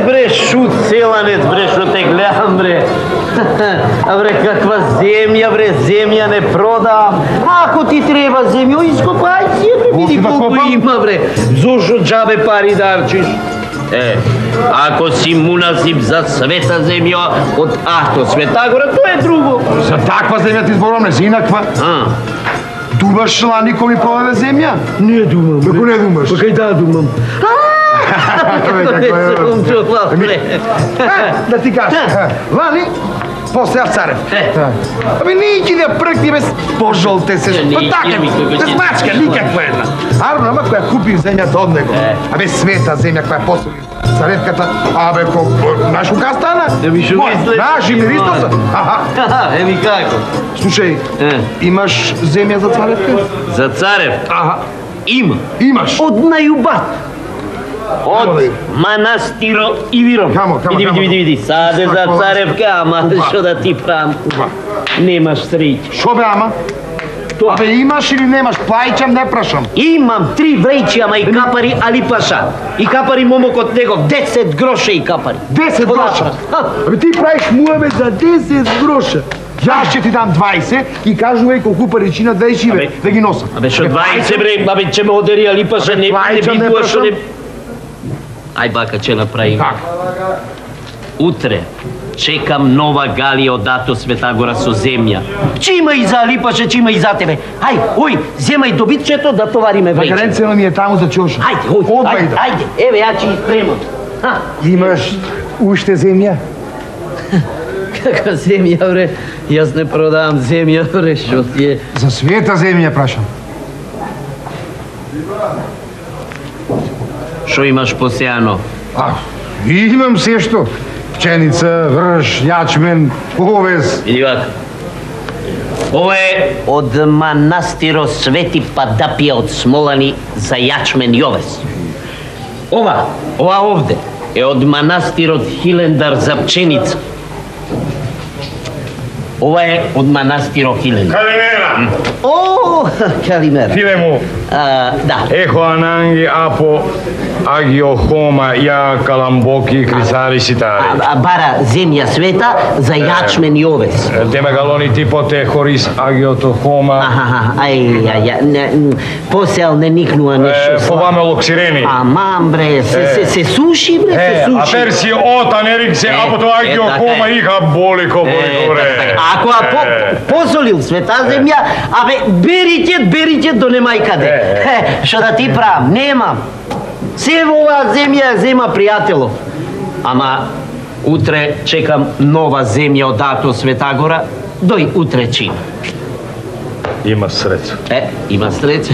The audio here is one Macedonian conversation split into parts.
бре, шут, селанец, бре, шо те гледам, бре. А бре, каква земја, бре, земја не продам. Ако ти треба земја, ископај си, бре, види колку има, бре. Зошо джабе пари дарчиш? Ако си муназив за света земја од Ахто Светагора, тоа е друго. За таква земја ти зборувам, не за инаква. Думаш ла никој ми продаде земја? Не думам. Како не думаш? Па кај да думам. Да ти кажа, лани, после аз царев. Абе, не ги да пръкни без пожолте се. Па така, без мачка, никаква една. Арно, ама која купих земјата од него. Абе, света земја која посели царевката. Абе, знаеш која стана? Знаеш, им ристо са. Еми како? Слушај, имаш земја за царевка? За царев? Има. Имаш? Од најубат. Од манастиро Ивиром. Види, саде за царевка, ама шо да ти правам? Немаш среќа. Шо бе, ама? Абе, имаш или немаш? Плајчам, не прашам. Имам 3 вреќи, ама и капари Али Паша. И капари момокот него, 10 гроша и капари. 10 гроша? Абе, ти правиш муабе за 10 гроша. Јас ќе ти дам 20 и кажувај колку паричина да живе, да ги носам. Абе, шо 20 бре, абе, ќе ме одери Али Паша, не би буа шо не... Ај бака, ќе направим. Утре чекам нова галија од Ахто Светагора со земја. Че има и за Али Паша, че има и за тебе. Ај, ој, земај добитчето да товариме веќе. Вагаренцена ми е таму за чоша. Ајде, ајде, еве, ја ќе испремам. Имаш уште земја? Каква земја, бре? Јас не продавам земја, бре, шо ти е? За света земја прашам. Шо имаш посеано? Имам се што. Пченица, врж, јачмен, овес. Иди вака. Ова е од манастиро Свети Падапија од Смолани за јачмен и овес. Ова овде е од манастирот Хилендар за пченица. Ова е од манастиро Хилендар. Калимера! О, калимера. Филему. Да. Ехо ананги апо агиохома ја каламбоки крисари ситари. Бара земја света за јачмен и овес. Демегалони типоте хорис агиотохома. Посел не никнува нешто. Фоваме локсирени. Амам бре, се суши бре, се суши. Аперси ота нерик се апото агиохома иха болико бре. Ако позолил света земја, абе берите до немај каде. Шо да ти правам, немам. Се во оваа земја зема пријателов. Ама утре чекам нова земја од Ахто Светагора, дој утре чин. Има среќа. Има среќа.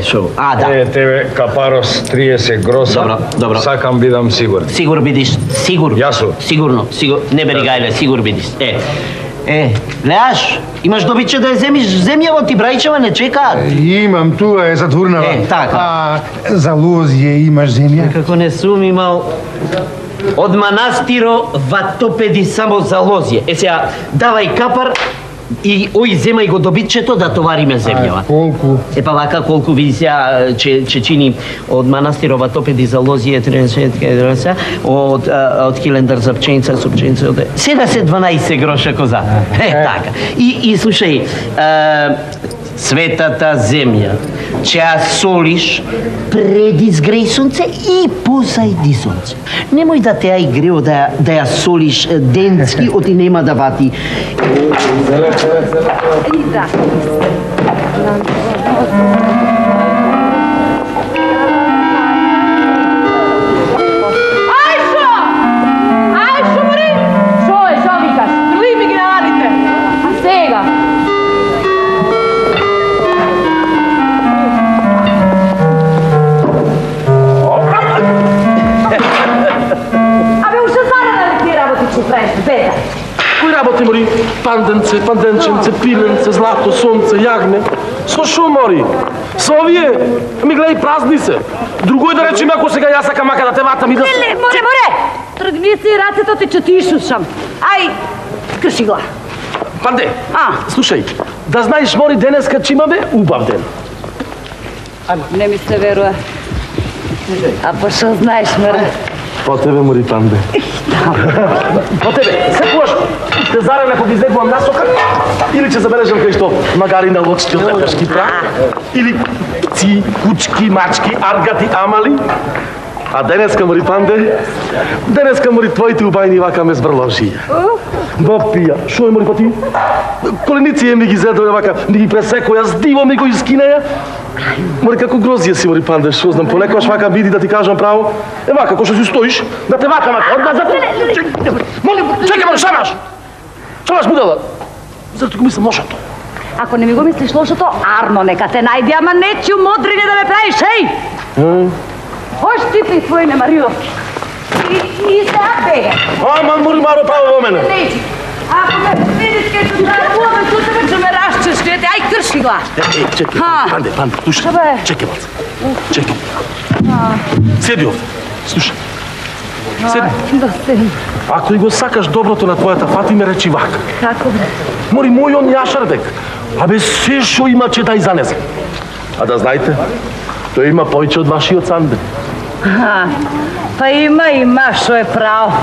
Шо? Да. Тебе капарос 30 гроса. Добро. Сакам бидам сигурен. Сигур бидиш, сигурно. Јасно. Сигурно, не бери гајле, сигур бидиш. Гледаш, имаш добиче да ја земиш земјаво, ти брајчева не чекаат. Имам, туа е затворнава. Така. За лозје имаш земја? Како не сум имал од манастиро ватопеди само за лозје. Сега, давај капар и ој земај го добитчето да товариме земјава. Колку? Па вака колку види сега че чини од манастиро ватопеди за лозје 30 од Хилендар за пченица со пченица 712 гроша коза. Така. И слушај, светата земја, че ја солиш пред изгреј сонце и позајди сонце. Немој да те ја игрео да ја солиш денски, оти нема да вати. Ајшо, мори! Шо е, шо викаш? Грли ми ги нарадите. А сега? Абе, уште зарана ли ти работи че правиш, беда? Кои работи, мори? Панденце, панденченце, пиленце, злато, сонце, јагне. Со шо, мори? Со овие? Ми гледај, празни се. Другој да речем, ако сега јас сакам мака да те ватам и да... Не, море! Тргни се и рацето ти че ти ишушам. Ај, скрши гла. Панде, слушај, да знаеш, мори, денеска че имаме убав ден. Не ми се верува. А па шо знаеш, море? От тебе, Мари Панде. От тебе. Секуваш, те зарем ако ги изнегувам насока, или ќе забележам кај што магари на лодчки од лепешки прах, или птици, кучки, мачки, аргати, амали. А денеска, Мари Панде, денеска, Мари, твоите убајни вака ме збрложи. Ба пија, шо е, Мари, па ти? Коленици ми ги зедове вака, ни ги пресекоја, с диво ми го искинеја. Мари, како грозија си, Мари Панде, шо знам, полекаш вака биди да ти кажам право. Е вака, ко што си стоиш, да те вака, одна, Моли, чекай, Мари, шамаш! Шамаш, будала! Зато го мислам лошото. Ако не ми го мислиш лошото, Арно, нека те најди, ама нечу модрине да ме правиш, ей! Хош ти при твои немариловки. И сега бега. Ама, Мари, маро право во мене. Нејчи, ако ме видиш кај што зајавуваме, тут тебе ќе ме разчешкете, ај крши глас. Чекай, Панде, слушай. Чекай, малце. Чекай. Седи овде. Слушай. Седи. Да седи. Ако и го сакаш доброто на твојата Фатиме, речи вака. Како бре? Мори, мој он Јашарбек. Абе, се шо има чета и занесе. А да знаете, тој има повеќе од вашиот Санде. Па има, шо е право.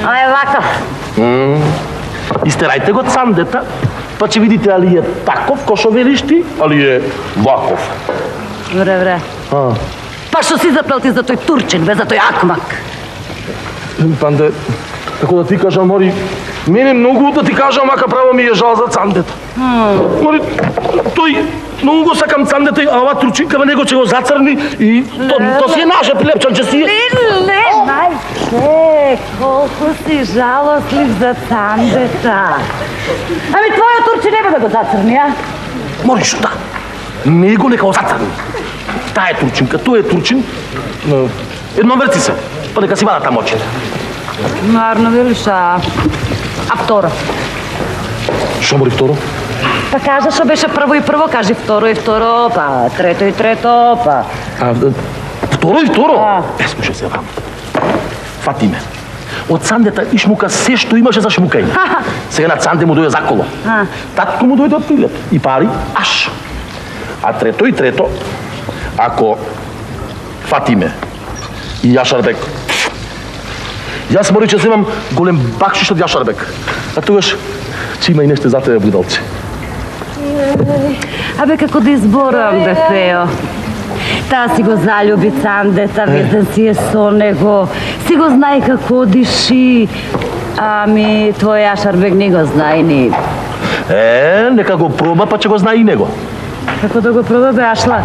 А е вакав. Истерајте го Сандета, па ќе видите али е таков, ко шо велиш ти, али е ваков. Вре. Па што си заплел ти за тој турчин, бе, за тој акмак? Панде, како да ти кажам, Мори, мене многу да ти кажам, ака право ми е жал за Цандета. Мори, тој многу го сакам Цандета, а ова турчинка него ќе го зацрни и то си е наше прилепчанче си. Леле, мајче, колку си жалостлив за Цандета. Ами твојот турчин нема да го зацрни, а? Мори, шута. Него нека го зацрни. Таа е турчинка, тој е турчин. Едно верци се, па нека си вада таму очите. Марно велиш, а второ? Шо, Мори, второ? Па кажа што беше прво и прво, кажи второ и второ, па трето и трето, па... Второ и второ? Слушај се, вам. Фатиме, од Цандета ишмука се што имаше за шмукање. Сега на Цанде му дојде заколо. Татко му дојде од Прилеп. И пари, аш. А трето и трето, ако Фатиме и Јашарбек, јас Мори ќе земам голем бакшиш од Јашарбек. А тогаш ќе има и нешто за тебе, будалче. Абе, како да изборувам, бе, Пео. Таа си го залюби Цандета, везен си е со него, си го знае како одиши. Ами, твој Јашарбек не го знае ни. Нека го проба, па ќе го знае и него. Како да го проба, бе, Ашла?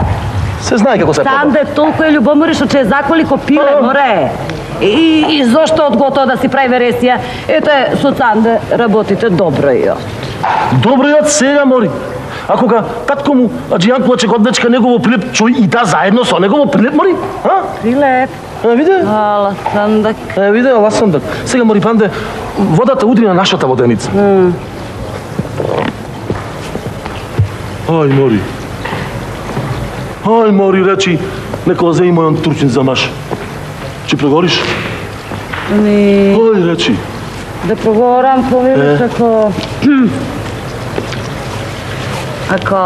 Се знае како се проба. Цандет толку е љубоморен што ќе заколи ко пиле, море. И зошто од готово да си прави вересија? Ете, со Цанде работите добро и од. Добро и од сега, Мори. А кога татко му, аджијан плаче код дечка негово Прилеп, чуј и та заедно со негово Прилеп, Мори? Прилеп? Виде? Ала Сандак. Виде, ала Сандак. Сега, Мори Панде, водата удри на нашата воденица. Ај, Мори. Ај, Мори, речи, нека оземи мојан турчин за маш. Ќе преговориш? Ами... Ај, речи. Да проговорам, повели како... Ако...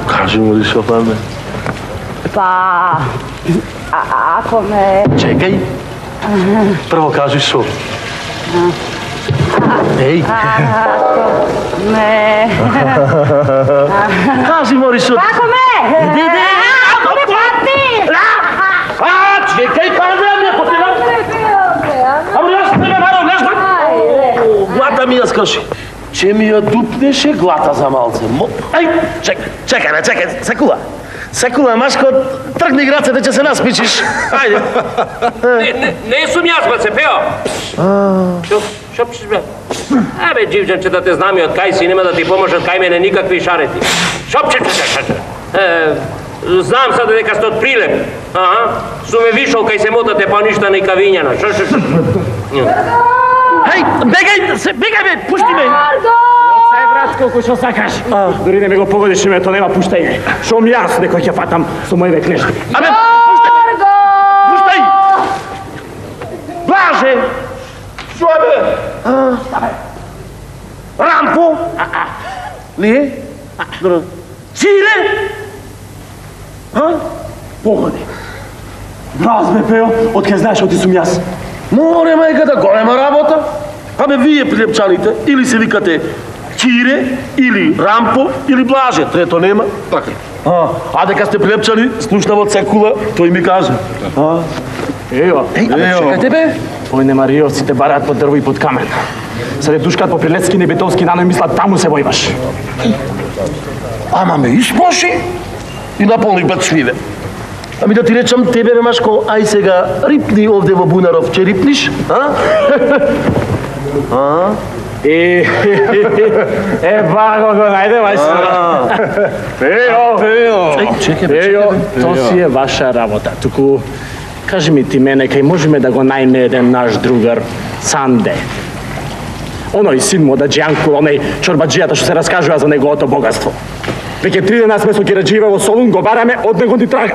Кажи, Мори, шо Панде? Па... Ако ме... Чекај. Прво кажи шо. Еј. Ако ме... Кажи, Мори, шо. Ако ме! Ако ме пати! Чекај, Панде, ако те нам... Ама јас не ме марам, нешто. Глата ми ја скрши. Че ми ја дупнеше глата за малце. Ај, чекај, секула, Машко, тргни грацете, че се наспичиш. Ајде. Не сум јас, баце, Пео. Шо пишеш, бе? Абе, дживджанче, да те знам и од кај си, нема да ти поможат кај мене никакви шарети. Шо пишеш? Знам сада дека сте од Прилеп. Сум ме вишал кај се мотате па ништа не кавињана. Шо? Ај, бегај, бе, пушти ме. Сај брат, колку што сакаш. Дори не ме го погодиш името, нема пуштање. Шом јас некој ќе фатам со моје кнешки. Абе, пуштай! Блаже! Шо е, бе? Рампо? Ли? Циле? Погоди. Браз, бе, Пео, од ке знаеш оти сум јас. Море, мајката, голема работа. Абе, вие прилепчаните, или се викате Кире, или Рампо, или Блаже. Трето нема. Така. А дека сте прилепчани, слушна во цекула, тој ми каже. Ео, Чекајте бе. Ој немариовците бараат под дрво и под камен. Се душкат по Прилецки и Небитовски нано и мислат таму се војваш. Ама ме исплаши и наполних бат швиве. Ами да ти речам тебе, бе Машко, ај сега рипни овде во Бунаров, че рипниш? Баго го најде, мајстор. Ео, то си е ваша работа. Туку, кажи ми ти мене, кај можеме да го најме еден наш другар, Санде. Оној син му од Аџијанку, оној чорбаджијата што се раскажува за неговото богатство. Веќе 3 дена сме со Гераџиева во Солун, го бараме, од него ни трага.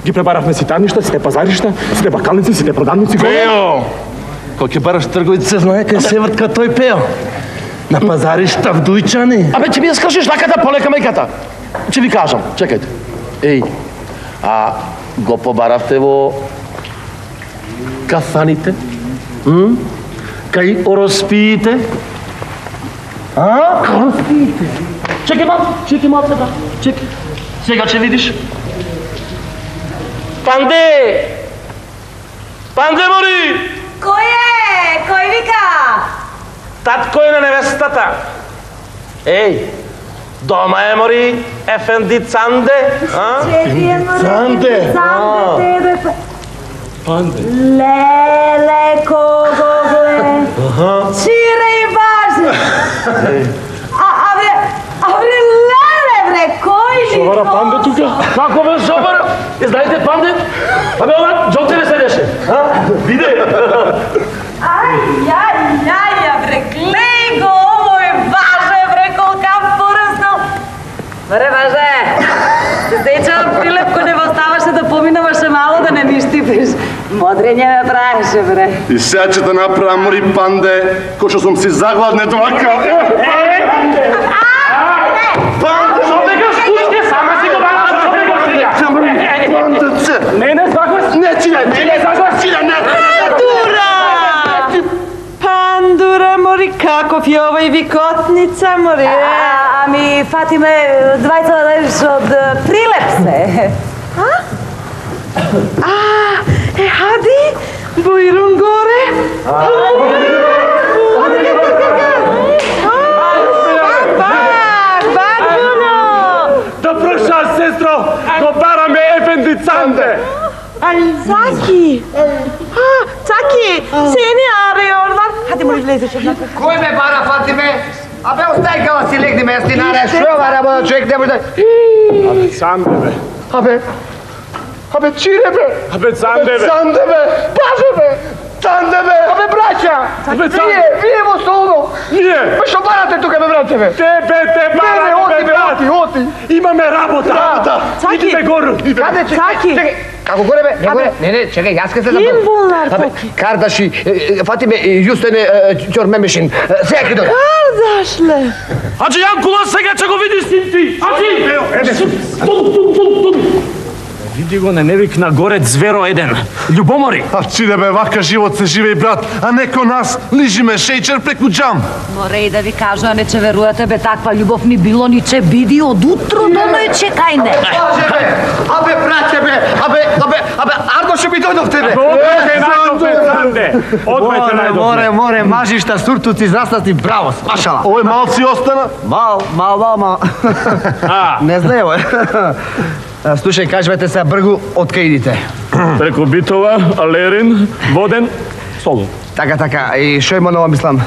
Ги пребаравме ситарништа, сите пазаришта, сите бакалници, сите продавници. Пео! Кој ќе бараш трговици се знае кај се вртка тој Пео. На пазаришта в Дујчани. Абе, ќе ми ја скажеш лаката полека мајката. Ќе ви кажам, чекајте. Еј, а го побаравте во кафаните? Кај ороспиите? Ороспиите? Чекај малку сега. Чекај. Сега ќе видиш. Панде! Панде мори! Кој е? Кој вика? Татко е на невестата. Еј, дома е мори Ефенди Цанде? Чеки е мори. Цанде? Тебе. Панде. Леле, кого гле. Чире и баже. Абе, леле, бре, кој ли? Шовара Панде тука? Како бе Шовара? Знаете Панде? Абе, ова, Джонте не седеше. Виде? Ај, бре, глеј го, овој баже, бре, колка пораснал. Бре, баже, се сеќавам прилепко не оставаше да поминаваше мало да не ни штипиш. Модрење ме правеше, бре. И сега ќе да направам мори Панде, кој што сум си загладне твака. Панде, човека скучке, сама си го бараш, човека сега. Пандеце! Не загласи. Не, чиле, не загласи, не. Пандура, мори, каков е овој викотница, мори? Ами, Фатиме, двајца лежиш од Прилеп се. Хади, Бојрун горе. Добро шас, сестро, го бараме Ефенди Цанде. Цаки. Цаки, сени аре орвар. Хади, мори, влезеш однака. Кој ме бара, Фатиме? Абе, остај кала си легни мести, наре, шо ова работа, човек не може да... Абе, Санде, бе. Абе, Чире, бе! Абе, Санде, бе. Санде, бе! Баже, бе! Санде, бе! Абе, браќа! Вие во Солуно! Ние! Бе, шо барате тука, бе, брате, бе? Те бараме, бе, брат! Оти! Имаме работа! Идиме гору! Каде, чекај! Како горе, бе? Не горе? Не, чекај, јас ке се да... Ким булнар, Абе, Кардаши, Фатиме, јустене, ќормемешин, сега ке дојде. Кардашле. Аџи Јанкула, сега ќе го видиш син ти! Аџи! Тун! Види го, не викна горе зверо еден. Љубомори. А чиде бе, вака живот се живеј, брат, а неко нас лижиме шејчер преку џам. Море и да ви кажа, не че верувате, бе, таква љубов ни било, ни че биди од утро до ноќе кај не. Боже, бе! Абе, браќе, бе! Абе, Арно ше би дојдовте, бе! Одвајте најдовте, Санде. Одвајте најдовте. Море, мажишта, суртуци, зрастати, браво, спашала. Овој малци остана? Мал. Не знае, бе. Слушај, кажвате се бргу, откај идите? Преку Битова, Алерин, Воден, Солун. Така, и шо има ново, мислам?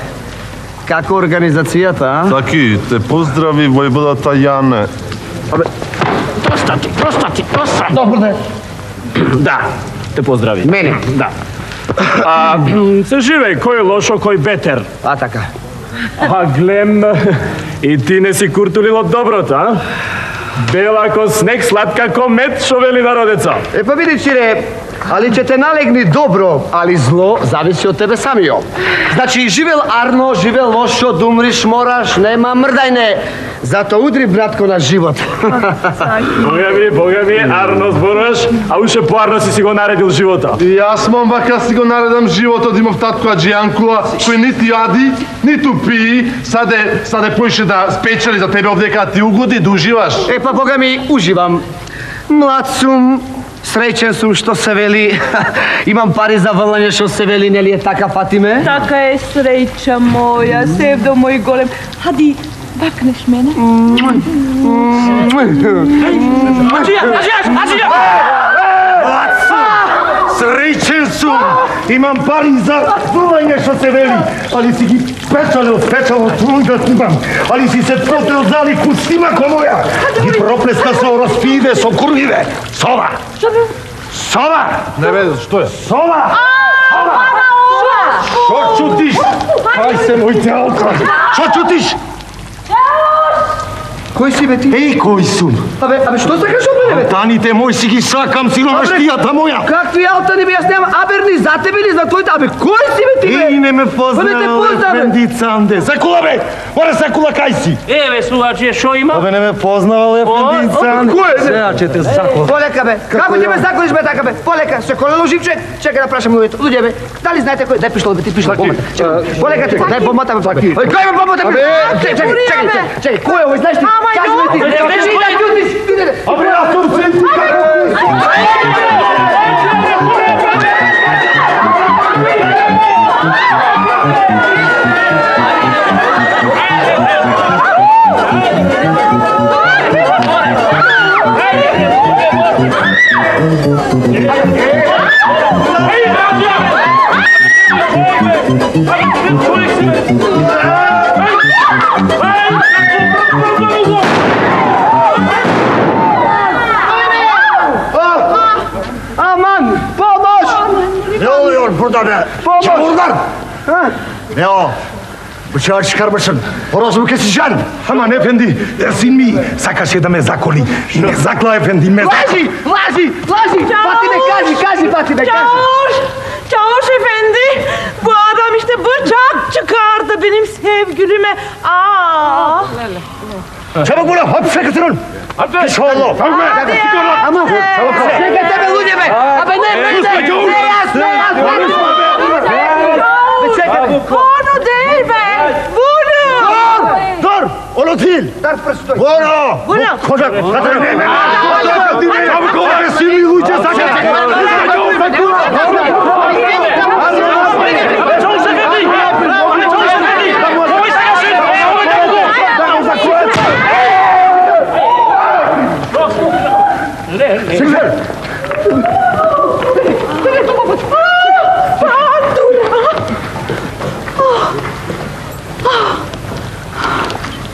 Како организацијата, а? Таки, те поздрави војводата Јане. Простати. Добро ден. Да, те поздрави. Мене? Да. Се живеј, кој лошо, кој бетер. А, така. Глем, и ти не си куртулил од доброто, а? Бела ко снег, сладка ко мед, шо вели народецо. Па види, Чире, ali će te nalegni dobro, ali zlo zavisi od tebe samio. Znači, živel Arno, živel lošo, da umriš moraš, nema mrdajne. Zato udri, bratko, na život. Boga mi, Arno zboraš, a uše po Arno si го наредил живота. И јас мом вака си го наредам животот, имав татко Аджијанкула, кој нити јади, ниту пии, саде поише да спечели за тебе овдека ти угоди, да уживаш. Pa, Boga mi, uživam. Mlad sum, srećen sum što se veli. Imam pari za vrlanje što se veli, ne li je taka, Fatime? Taka je sreća moja, sevdo moj golem. Hadi, bakneš mene? Ađija! Srećen sum! Imam pari za vrlanje što se veli, ali si gi pečalo tunga imam, ali si se protreo zaliku snimako moja i propleska so raspide, so kurvive. Sova! Sova! Не бе, што е? Sova! Što čutiš? Kaj se moj tealka? Što čutiš? Koji si be ti? Ej, koji sum? Abe, što se kaže od mene? Altaните мой си ги сакам, силовештијата моја. Kakvi altani bi, ja nemam, abe, ni za tebe, ni za tvoj, abe, koji si be ti, be? Ej, ne me poznao, Efendi Cande. Sekula, be! Mora sekula, kaj si? Ewe, sluhače, što ima? Ove ne me poznao, Efendi Cande. Ko je? Сега će te sakla. Poleka, be, kako ti me zakoliš, be, taka, be? Poleka, se kolelo živče, čekaj da prašam ljudje, be. Da li znate koji? Daj pištol, be, ti pištol, pomata. Poleka, daj pomata, be, svaki. Kaj me pomata, be? Čekaj, ko je ovo, znaš ti? Kaži mi ti, Abre, ja sam centi burada. Çamurlar. Ne o? Bıçağı çıkarmışsın. Horozumu keseceksin. Aman efendi, sin mi? Sakaş da me zakoli. Me zakla efendi, me zakla. Laži! Fatime, kaži, Fatime, kaži. Çavuş efendi, bu adam işte bıçak çıkardı benim sevgilime. Çabuk buna, hapse götürün. Piş oğlu. Hadi. Ama, çekete be ludje be. Abe ne Onu değil be. Bunu. Dur, onu değil. Bunu. Koca, Katarina. Çabuk ol, sinirli ludje, sakın.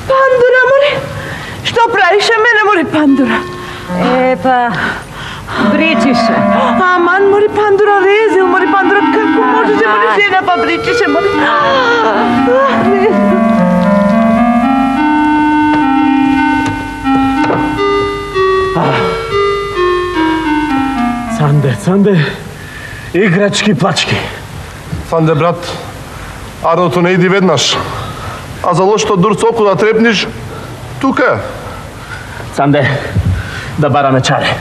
Pandura, mori. Što praviše mene, mori Pandura? Pa, bričiše. Aman, mori Pandura, rezil, mori Pandura, kako možete, mori žena, pa bričiše, mori. Цанде, играчки плачки. Цанде, брат, Арното не иди веднаш. А за лошото дур соку да трепниш, тука е. Цанде, да бараме чаре.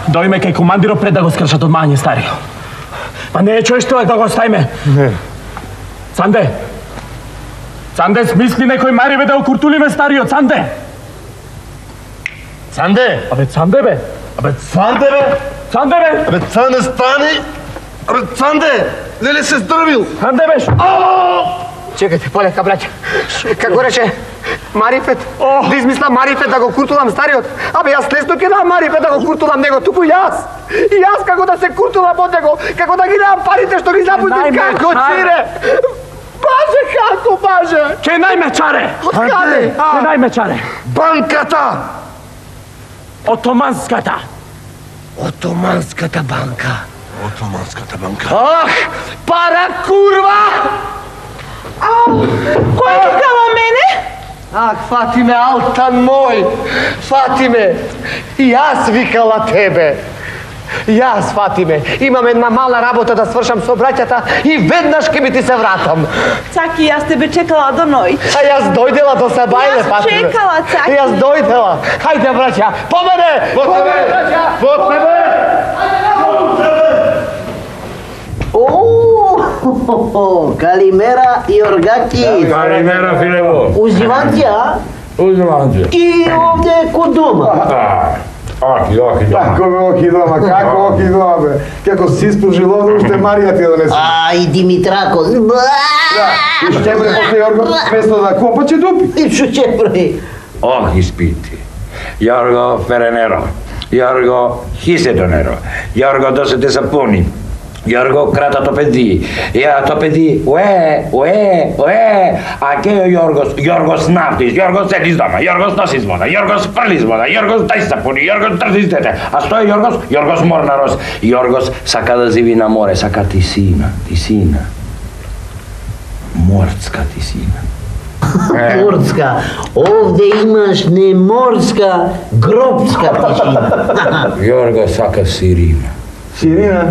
Дојме кај командиро пред да го скршат од мање старио. Па не е чуеш тоа да го оставиме? Не. Цанде, смисли некој мариве да го куртулиме старио, Цанде! Цанде! Абе, Цанде, бе! Абе, Цанде, бе! Цанде, бе! Абе, Цанде, стани! Абе, Цанде! Не ли се здравил? Цанде, беш! Čekajte, poleka, braća. Kako reče, Marifet, da izmisla Marifet da go kurtulam stariot, abe ja slesno ke dam Marifet da go kurtulam nego, tuku jas. I jas kako da se kurtulam od nego, kako da gi dam parite što gi zapustim, kako čire. Baže, kako baže. Ke najme čare? Od kade? Ke najme čare? Банката! Отоманската. Отоманската банка. Отоманската банка. Ah, para kurva! Ko je tukala mene? Ah, Fatime, Altan moj, Fatime, i ja vikala tebe. Јас, Фатиме, имам една мала работа да свршам со браќата и веднаш ќе ми ти се вратам. Цаки, јас тебе чекала до ној. А јас дојдела до Сабајле, Фатиме. Јас чекала, Цаки. Јас дојдела. Хајде, браќа, по мене! По тебе! По тебе! Калимера Јоргаки. Калимера, Филево. Уживанци, а? Уживанци. И овде код дома. Оки дома. Како бе оки дома, како оки дома бе? Како си испружил овде, уште Марија ти ја донесе. А, и Димитрако. И ще бре после Јорго, вместо да копа, ќе дупи. И што ќе прави? Ох, испити. Јорго Ференеро. Јорго Хиседонеро. Јорго досете сапуни. Γιώργο, κράτα το παιδί. Το παιδί, a και ο Γιώργος ναύτης, Γιώργος θέλεις δώμα, Γιώργος νόσης μόνα, Γιώργος φραλής μόνα, Γιώργος τάσεις σαπούνι, Γιώργος τραζίστεται. Αυτό ο Γιώργος Μόρναρος, Γιώργος σακάδα ζήβινα μόρε, σακα τισίνα. Морска тисина. Морска. Овде имаш не морска, гробска тишина. Γιώργο сака сирина. Ширина?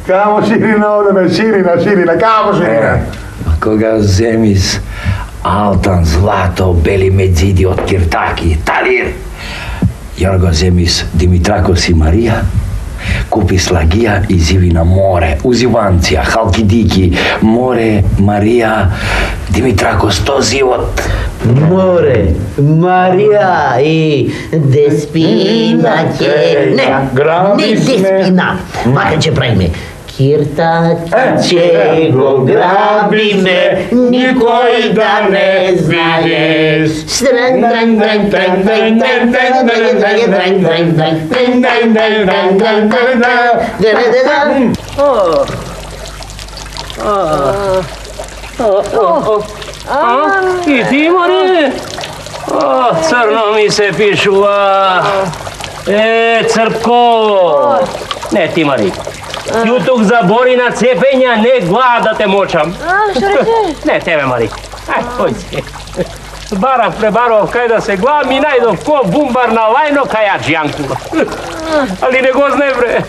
Камо ширина овде бе, ширина, камо ширина? Кога земис алтан, злато, бели медзиди од киртаки, талир. Јорго земис Димитракос и Марија, купи слагија и зиви на море, узиванција, халкидики, море, Марија, Димитракос, то зивот. Море, Марија и Деспина ќе... Не Деспина, мака ќе правиме. Киртак ќе го грабиме, никој да не знае. Стрен, трен, трен, трен, трен, трен, трен, трен, трен, трен, трен, трен, трен, трен, трен, трен, трен, трен, И ти, Мари? Црно ми се пишува. Црпко. Не, ти, Мари. Јутук забори на цепења, не глад да те мочам. Што рече? Не, тебе, Мари. Тој си. Пребарав кај да се глад, ми најдов ко бумбар на лајно кај Аджијанку. Али не го знае, бре.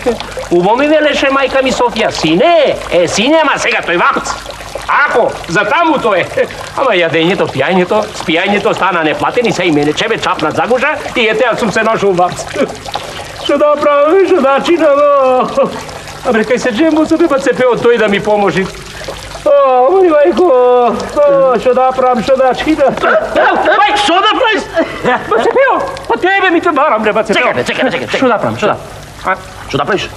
Убо ми велеше мајка ми Софија, сине, ама сега тој вакц. Ако, за таму тој е. Ама јадењето, пијањето, спијањето стана неплатени, се и мене чебе чапнат загужа и ете, јас сум се ношол вакц. Што да правим, што да чинам, Абре, кај се джембо се беба цепео тој да ми поможи. Мој мајко, што да правам, што да чинам. Мајк, што да правиш? Бацепео, па тебе ми те барам, бре, Бацепео. Чекай. Што да правам, што да? Што да правиш?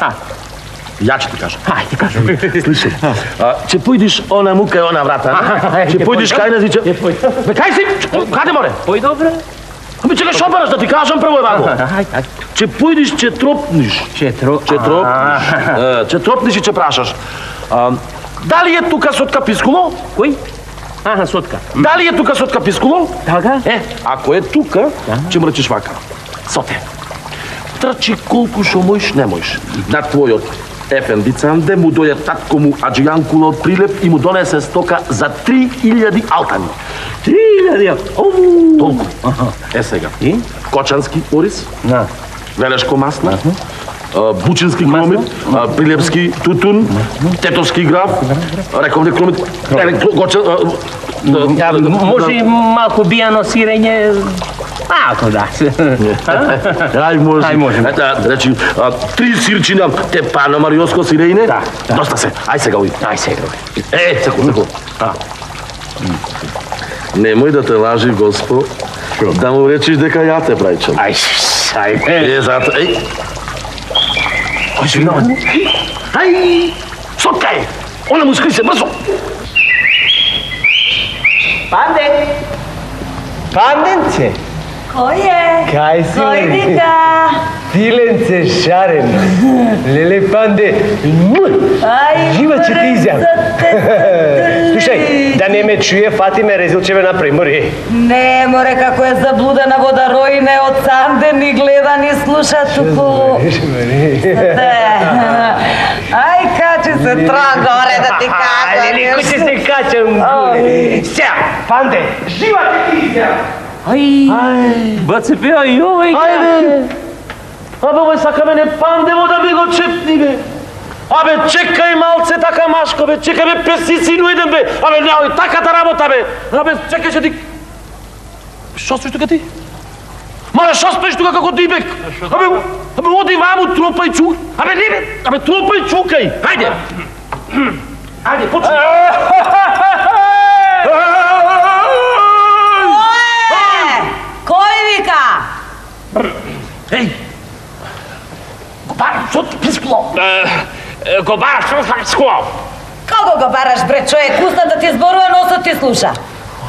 Ја ќе ти кажам. Ај, ти кажам. Слушай, ќе појдиш она мука и она врата. Ќе појдиш кај нас и ќе... Бе, кај си? Каде море? Пој добре. Ами чекай, шо бараш да ти кажам прво вако? Ќе појдиш, ќе тропниш. Ќе тропниш и ќе прашаш. Дали е тука Сотка Пискуло? Кој? Сотка. Дали е тука Сотка Пискуло? Така? Ако е тука, ќе му речеш вака. Соте, трчи колку шо можеш, не можеш. На твојот Ефенди Цанде му дојде татко му Аджијанкуло од Прилеп и му донесе стока за 3000 алтани. 3000? Толку. Сега. Кочански ориз, Велешко масло, Бучински кромит, Прилепски тутун, Тетовски граф, Рековни кромит, Може и малку бијано сирење. Малко, да. Ај може. Речи, 3 сирчина тепано мариоско сирејне. Доста се. Ај сега уи. Секу. Немој да те лажи Госпо, да му речиш дека ја те прајчам. Ај. Зато, Кој си виновен? Ај! Соткај! Она му скри се, брзо! Панденце! Кој е? Кај си, Дојди да. Тиленце шарен. Леле, Панде. Жива ќе ти изјам. Слушај, да не ме чуе Фатиме Резилчеве на примори. Не, море, како е заблудена водароине од Санде, ни гледа, ни слуша туку. Ај, качи се горе да ти кажа. Леле, кој ќе се качам? Сега, Панде, жива ќе ти изјам. Бацепео и овој. Ајде. Абе, ой, сака мене пандево да ми го чепни, бе. Абе, чекај малце така, Машко, бе, чекај, бе, 5 сицину идем, бе. Абе, неој таката работа, бе. Абе, чекај, ќе ти... Шо спиш тука ти? Мале, шо спиш тука како ти, бе? Абе, оди ваму, тропај, чукај. Абе, не, бе, абе, тропај, чукај. Хајде. Хајде, почни. Кој вика? Еј! Гобар, шо ти пискало? Гобар, шо ти пискало? Како го бараш, бре, човек? Уста да ти зборува, носот ти слуша.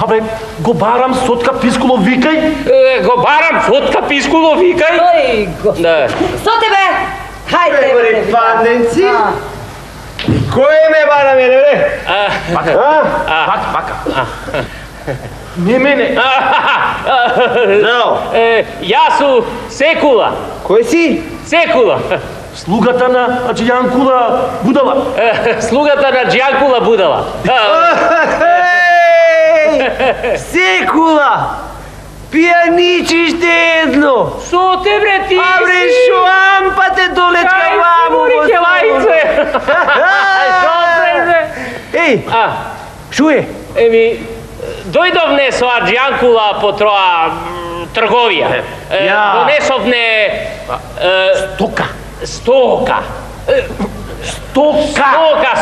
Абе, го барам, сотка пискало, викај. Го барам, сотка пискало, викај. Ој, го. Со тебе? Хајде, бре, Панденци? Кој ме бара мене, бре? Бака. Не мене. Здрав. Јас су Секула. Кој си? Секула. Слугата на Джијанкула Будала. Слугата на Джијанкула Будала. Секула! Пијаничиште едно! Со те, бре, ти си? Абре, шо ампате долечка ваму, Кај лајце. Шо, бре? Еј, шо е? Еми, дојдовне со Аџијанкула по троа трговија. Донесовне...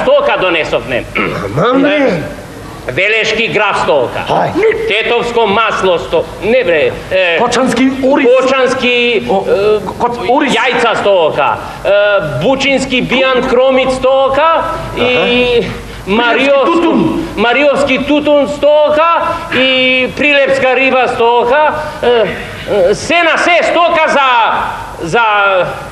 Стока донесовне. Мамре! Велешки граф стока. Тетовско масло стока. Не, бре. Кочански ориз. Кочански јајца стока. Бучински бијан кромит стока и... Мариовски тутун стока и прилепска риба стока. Се на се стока за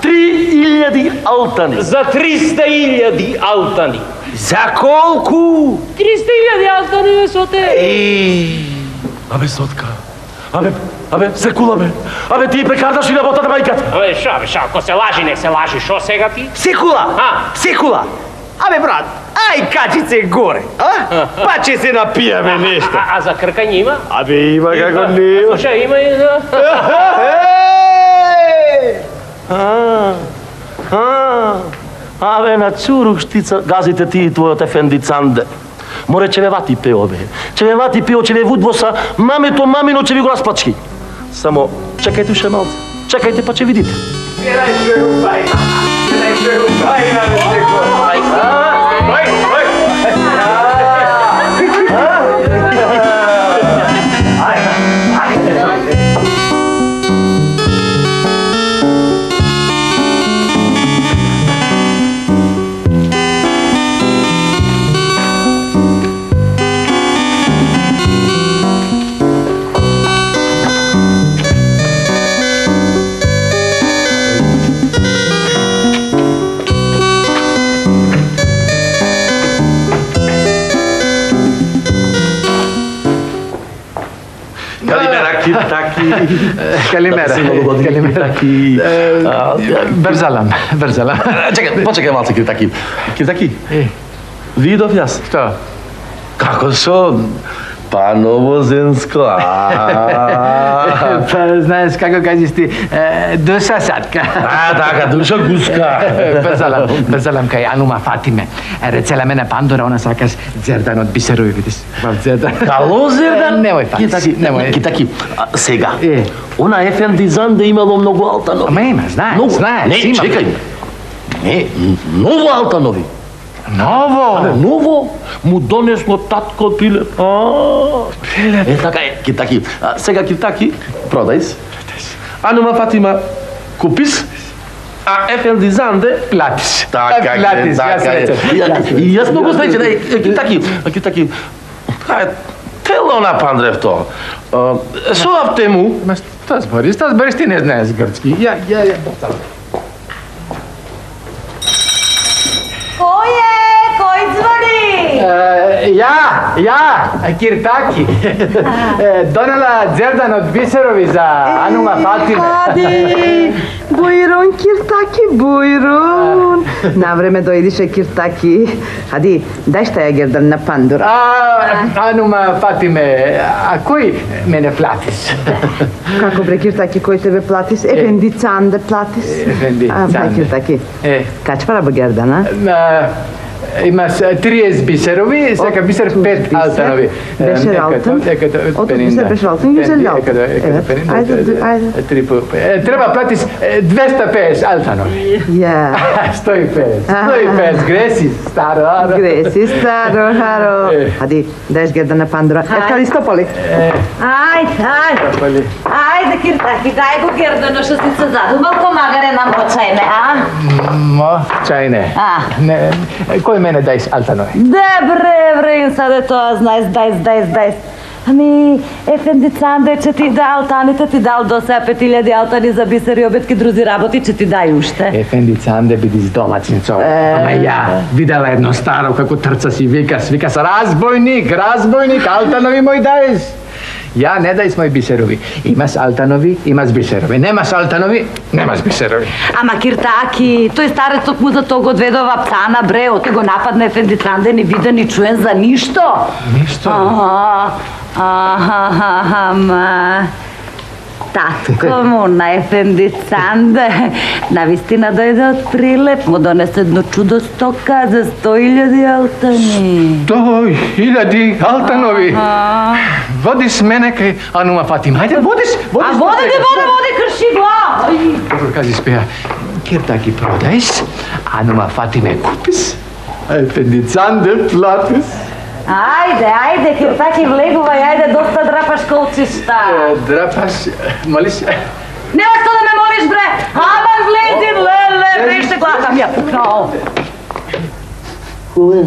3000 алтани. За 300.000 алтани. За колку? 300.000 алтани, бе, со те. Абе, сотка. Абе, Секула, бе. Абе, ти прекардаш и работата мајката. Абе, ша, ако се лажи, нек се лажи. Шо сега ти? Секула! Абе, брат, ај качи се горе, а? Па ќе се напијаме нешто. А за кркање има? Абе, има како нема. Слушај, има и за... Абе, на цурук штица газите ти и твојот ефенди Цанде. Море ќе ве вати пео, бе. Ќе ве вати пео, ќе ве вудвоса, мамино ќе ви го расплачки. Само, чекајте уште малце. Чекајте, па ќе видите. Καλημέρα. Μπερζάλαμ. Почекај малце, Киртаки. Киртаки, видов јас. Што? Како сон? Па новоземско. Па знаеш како кажеш ти, душа сатка. Така, душа гуска. Берзалам кај Анума Фатиме. Рецела мене пандора, она сакаш Зердан од Бисерови, видиш. Зердан. Кало Зердан? Немој Фатис. Китаки, сега. Она Ефенди Занде имало многу алтанови. Ама има, знаеш. Не, чекај. Не, ново алтанови. Ново? Ново му донесло татко Пилеп. Пилеп. Така е, Китаки. Сега Китаки, продај се. Анума Фатима купис, а Ефенди Занде платиш. Така е, така е. И јас многу среќен. Китаки, тело на Пандревто. Со автему... Што збориш, ти не знаеш грчки. Ја. Кој е? Кој звони? Ja, Kirtaki. Donela Zerdan od Biserovi za Anuma Fatime. Hadi, buyurun Kirtaki, buyurun. Na vreme doidiše Kirtaki. Hadi, daj šta ja Gerdan na pandur. Anuma Fatime, a koji mene platis? Kako bre Kirtaki, koji tebe platis? Efendi Cande platis? Efendi Cande. Kirtaki, kač para bo Gerdana? Imaš 30 biserovi, seka biser 5 altanovi. Beser altan? Oto biser beser altan, güzel altan. Ajde. Treba platis 250 altanovi. Ja. 150, gresi staro. Gresi staro, haro. Hadi, daješ Gerdana pandura. Etkali stopali? Ajde, Kirtaki, daj go Gerdano, što si se zadumal, pomagare nam po čajne, a? Čajne. Koji mene dajš altanovi? Bre, sad je to, znaj, daj. Ами, Ефенди Цанде, че ти да алтаните ти дал до сега 5000 алтани за бисери, обетки, друзи работи, че ти дай уште. Ефенди Цанде биди с домацницо. Ама ја видела едно старо како трца си вика се разбойник, алтанови мој даеш. Ja ne daj moji biserovi. Imaš altanovi, imaš biserovi. Nemaš altanovi, nemaš biserovi. Ама Киртаки, тој старецот му за тоа го одведова пцана, бре, оте го нападна Ефенди Цанде, не вида ни чуен за ништо. Ништо? Ама... Татко му на Ефенди Цанде навистина дојде од Прилеп, му донесе едно чудо стока за 100.000 алтани. 100.000 алтанови? Водиш мене кај Анума Фатима. Ајде, водиш. Води, крши го! Добро, кажи спеја. Киртаки продаеш, Анума Фатиме купиш, Ефенди Цанде платиш. Ајде, Киртаки влегувај, ајде, доста драпаш колчишта. Драпаш, молиш? Нема што да ме молиш, бре! Аман влези, леле, вижте, глата ми ја пукнал. Кое?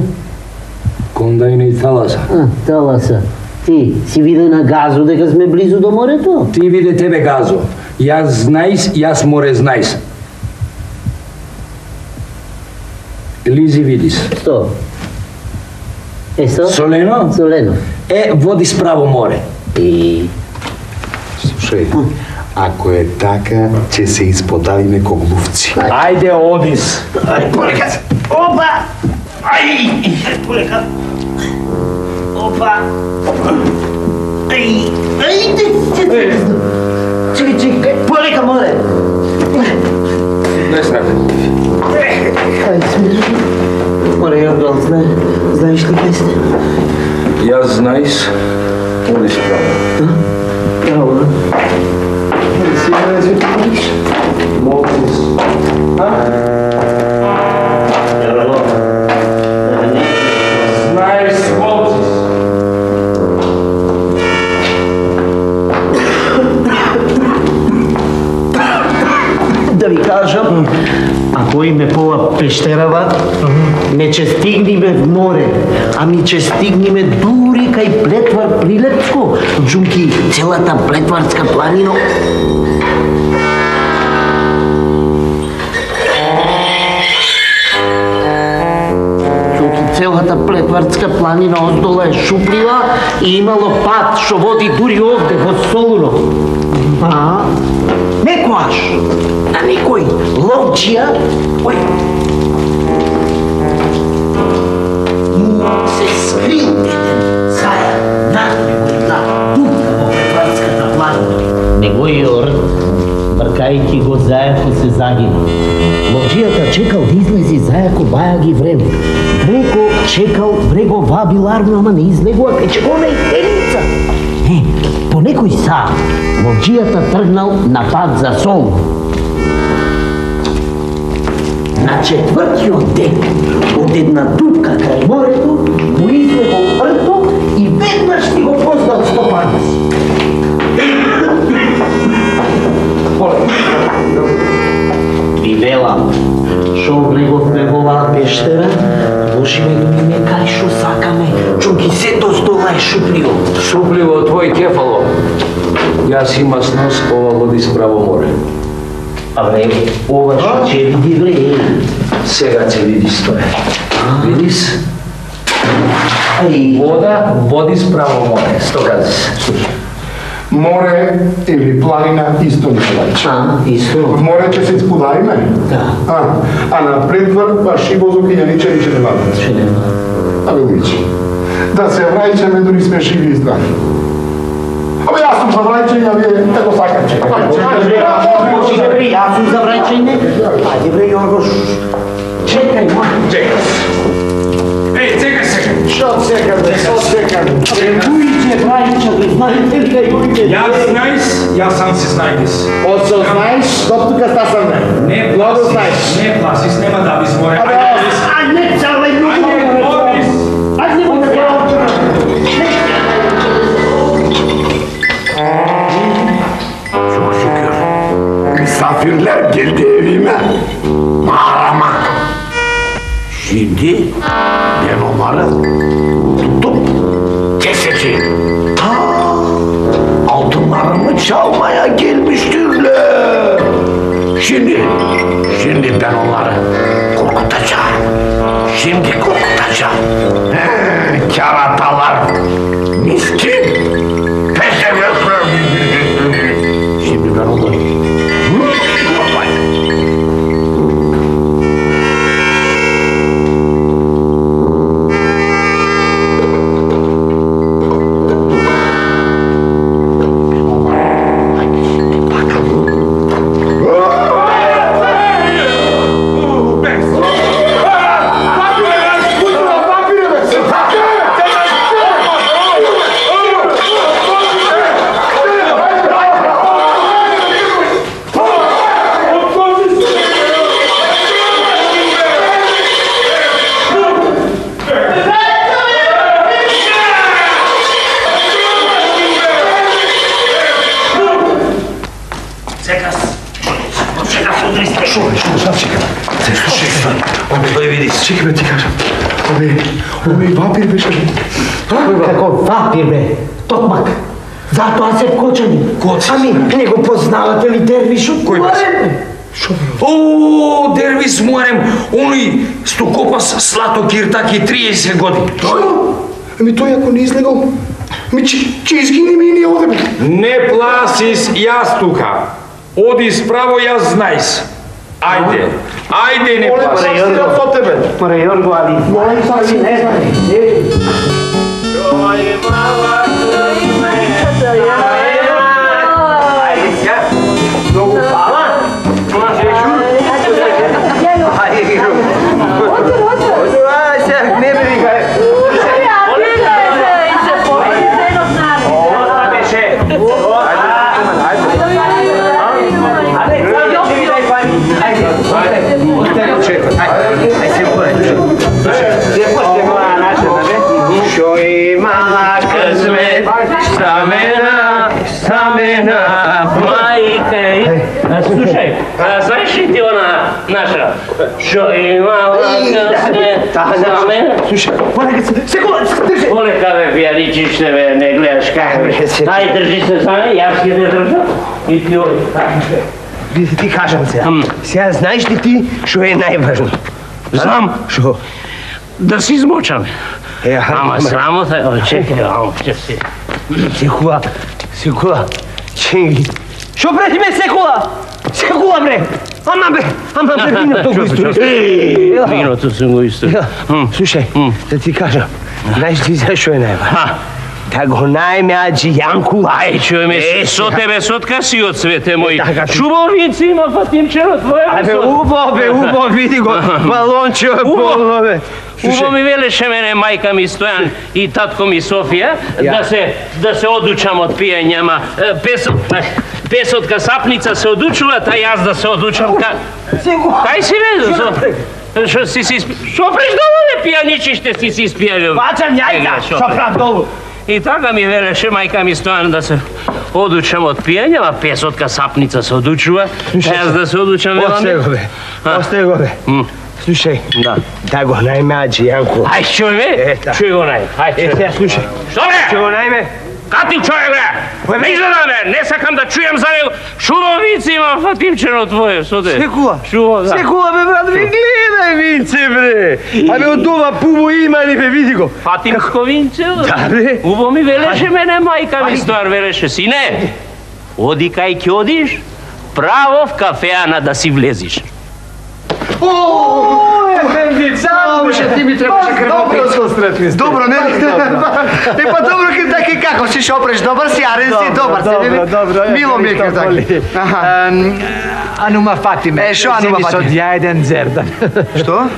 Кондајна и Таласа. Таласа. Ти си виде на Газо дека сме близу до морето? Ти виде тебе Газо. Јас знајс, јас море знајс. Лизи видис. Што? Солено? Солено. Води справо море. Слушај, ако е така, ќе се исподавиме ко глувци. Ајде, одис. Полека. Опа! Полека. Опа! Ајде! Чекай, полека, море! Не срака. Ајде, смирно. Море, Јоргал, знаеш ли кај сте? Јас знајс, одис право. Право, си разве помниш? Молтис. Знаеш, молтис. Да ви кажам, ако име пова пештерава, не ќе стигниме в море, ами ќе стигниме дури кај Плетвар Прилепско, джунки целата Плетварска планина. Джунки целата Плетварска планина оздола е шуплива и имало пат што води дури овде во Солунов. Некојаш, а некој ловчија, се скрил еден зајак надве на тука во Плетварската планина. Негојор, бркајќи го зајако се загина. Ловчијата чекал да излези зајако баја ги време. Бреко чекал, бреко вабил армија, ама не излегува кај чекона и теница. По некој сат, ловчијата тргнал на пат за Солун. На четвртиот ден, од една дупка крај морето, му излегол прто и веднаш ти го познал стопанец. Ви велам, шо влеговме во оваа пештера, можеме да видиме кај шо сакаме, чунки сето стола е шупливо. Шупливо твој кефало. Јас имас нос, ова води справо море. Абе, ова што ќе види, бре. Сега ќе видиш тоа. Видиш? Voda vodi spravo more, stokaz. More ili planina isto Nikolajić. Isto? V more će se izpodajme? Da. A na predvor vaši vozokinja niče ne vladate. Če nema. A veliči. Da se vrajčeme do nisme živi i zdravi. Aba ja sam za vrajčenja, vi je tako sakače. Ja sam za vrajčenje. Ajde bre, Jorgoš. Čekaj, Čekaj. Ej, čekaj se. Što čekam, što čekam? Ujče, vrajča, znajte li ga Ujče? Ja sam si znajdes. Oco, znaš, doptuka sta sam ne. Ne plasis, nema da bi zmore. A ne calaj, Ajde, Boris! Ajde, Çok şükür. Misafirler geldi evime. Mağarama. Şimdi ben onları tutup keseceğim. Altınlarımı çalmaya gelmiştirler. Şimdi ben onları korkutacağım. Şimdi korkutacağım. Keratalar, miskin, peşeveler. Şimdi ben onları... Čekaj bre ti kažem, ove vapir беше. Како вапир бе, токмак. Зато аз се вкочани. Ами, не го познавате ли Дервишот Муарем? О, Дервис Муарем, оној што копа Слато Киртаки 30 години. Ами тој ако не излегал, ми ќе изгине ми и ние одеме. Не пласис, јас тука. Оди справо, јас знајс. Ајде, не пласис. Море Јорго, али... Море саси, не знае. Много хвала. Не бе вика. Слушай, а знаешь ли ты она наша? Что имала късмет? Слушай, секунду, держи. Оле, кабе, пияничиш тебе, не гледаш как бе. Ай, държи се сами, аз ќе те држам. И ти оди. Ти кажам сега. Сега знаеш ли ти, що е най-важно? Знам. Що? Да си измочаме. Ама срамота, чекай, си. Секула. Чеки. Що преди ме секула? Секула, бре! Ама бре, виното го истори. Виното съм го истори. Слушай, да ти кажа, знаеш ли защо е най-важно? Да го наеме Аджи Янку. Ай, чуй ме, со тебе сотка си от свете мој. Чубовници има Фатимчеро твоја. Абе, убо, види го, балонче е полно, бе. Убо ми велеше мене мајка ми Стојан и татко ми Софија да се одучам од пиење, ама песотка сапница се одучуват, а јас да се одучам кај си бе? Што си шопреш долу, бе, пијаничиште си испијали. Бачам јајка, шопрам долу. И така ми велеше мајка ми Стојан да се одучам од пиење, ама песотка сапница се одучува, а јас да се одучам Осте го, бе. Слушай, да го најме Аджи Јанко. Ај, чуј ме? Чуј го најме. Сега слушай. Што бе? Чуј го најме Kati čovjek, bre! Izgleda me, ne sakam da čujem za nego šumovici ima Fatimčeno tvoje, što te? Sve kuva? Šumo, da. Sve kuva, me, brat, me gledaj vince, bre! A me od doma puvo ima, ni me vidi go. Fatimsko vince? Da, bre. Ubo mi veleše mene, majka mi stvar veleše. Sine, odi kaj ki odiš, pravo v kafeana da si vleziš. Ще ти ми трябваше кръвопит. Добро, не ли? Е, па добро, Киртаки, како си ще опреш? Добър си, арен си, добър си. Добро. Мило ми е, Киртаки. Анума Фатиме, Шо Анума Фатиме? Вземи ја еден дзердан. Што?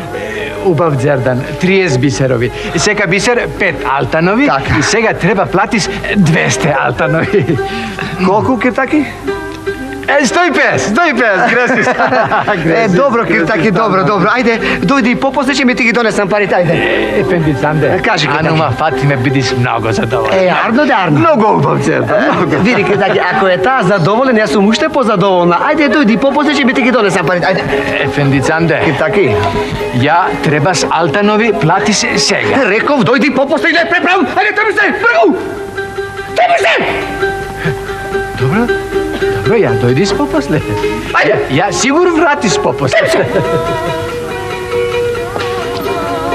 Убав дзердан, 30 бисерови. Сека бисер 5 алтанови и сега треба платиш 200 алтанови. Колку, Киртаки? 150, гресиш. Добро, Киртаки, добро. Ајде, дојди и попосле ќе ми ти ги донесам парите, ајде. Ефенди Санде, Кажи, Киртаки. Анума Фатиме бидиш много задоволен. Арно да, арно. Много убав дзердан. Види, Киртаки, ако е таа задоволен, јас сум уште позадоволна. Ајде, дојди и попосле ќе ми ти ги донесам парите, ајде. Ефенди Санде, Киртаки. ја требаш алтанови платиш сега. Реков, дојди и попосле и не преправам. Ајде, требаш се, пргу! Требаш се! Добро, ја дојдиш попосле. Ајде! Ја сигур вратиш попосле.